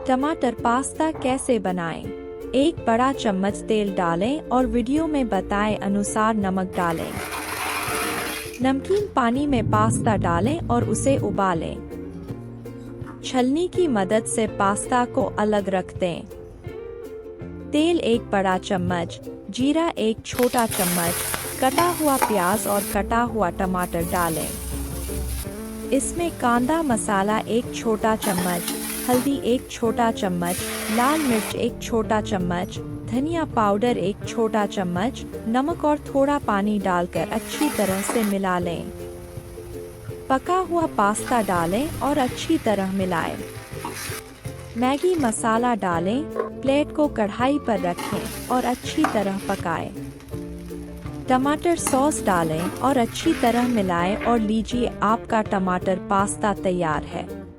टमाटर पास्ता कैसे बनाएं? एक बड़ा चम्मच तेल डालें और वीडियो में बताए अनुसार नमक डालें। नमकीन पानी में पास्ता डालें और उसे उबालें। छलनी की मदद से पास्ता को अलग रख दें। तेल एक बड़ा चम्मच, जीरा एक छोटा चम्मच, कटा हुआ प्याज और कटा हुआ टमाटर डालें। इसमें कांदा मसाला एक छोटा चम्मच, हल्दी एक छोटा चम्मच, लाल मिर्च एक छोटा चम्मच, धनिया पाउडर एक छोटा चम्मच, नमक और थोड़ा पानी डालकर अच्छी तरह से मिला लें। पका हुआ पास्ता डालें और अच्छी तरह मिलाएं। मैगी मसाला डालें, प्लेट को कढ़ाई पर रखें और अच्छी तरह पकाएं। टमाटर सॉस डालें और अच्छी तरह मिलाएं और लीजिए, आपका टमाटर पास्ता तैयार है।